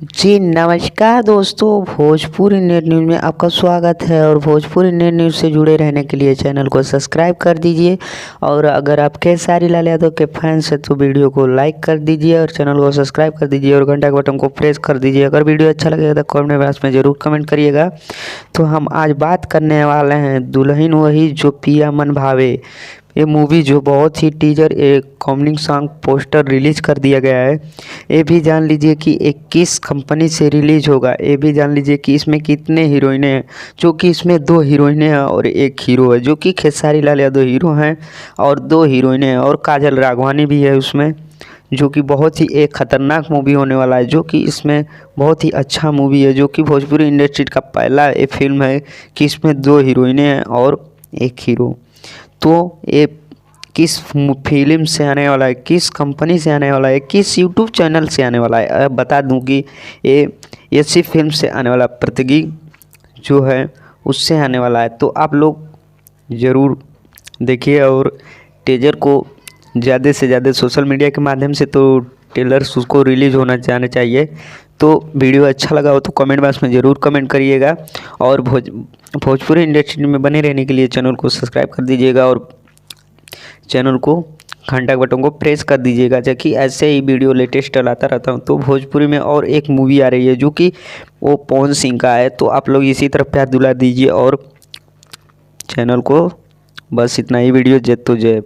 जी नमस्कार दोस्तों, Bhojpuri net news में आपका स्वागत है। और भोजपुरी नेट न्यूज़ से जुड़े रहने के लिए चैनल को सब्सक्राइब कर दीजिए। और अगर आप खेसारी लाल यादव के फैंस हैं तो वीडियो को लाइक कर दीजिए और चैनल को सब्सक्राइब कर दीजिए और घंटा के बटन को प्रेस कर दीजिए। अगर वीडियो अच्छा लगेगा तो कमेंट बॉक्स में ज़रूर कमेंट करिएगा। तो हम आज बात करने वाले हैं दुल्हन वही जो पिया मन भावे। ये मूवी जो बहुत ही टीजर एक कॉमिंग सॉन्ग पोस्टर रिलीज कर दिया गया है। ये भी जान लीजिए कि एक किस कंपनी से रिलीज होगा। ये भी जान लीजिए कि इसमें कितने हीरोइनें हैं, जो कि इसमें 2 हीरोइनें हैं और 1 हीरो है, जो कि खेसारी लाल यादव हीरो हैं और 2 हीरोइनें हैं और काजल राघवानी भी है उसमें, जो कि बहुत ही एक खतरनाक मूवी होने वाला है। जो कि इसमें बहुत ही अच्छा मूवी है, जो कि भोजपुरी इंडस्ट्री का पहला ये फिल्म है कि इसमें 2 हीरोइनें हैं और 1 हीरो। तो ये किस फिल्म से आने वाला है, किस कंपनी से आने वाला है, किस यूट्यूब चैनल से आने वाला है, अब बता दूं कि ये ऐसी फिल्म से आने वाला प्रतिगी जो है उससे आने वाला है। तो आप लोग ज़रूर देखिए और टीजर को ज़्यादा से ज़्यादा सोशल मीडिया के माध्यम से तो ट्रेलर्स उसको रिलीज़ होना जाने चाहिए। तो वीडियो अच्छा लगा हो तो कमेंट बॉक्स में ज़रूर कमेंट करिएगा। और भोजपुरी इंडस्ट्री में बने रहने के लिए चैनल को सब्सक्राइब कर दीजिएगा और चैनल को घंटा के बटन को प्रेस कर दीजिएगा, ताकि ऐसे ही वीडियो लेटेस्ट लाता रहता हूँ। तो भोजपुरी में और एक मूवी आ रही है जो कि वो पवन सिंह का है। तो आप लोग इसी तरह प्यार दुला दीजिए और चैनल को, बस इतना ही वीडियो जय तो जय।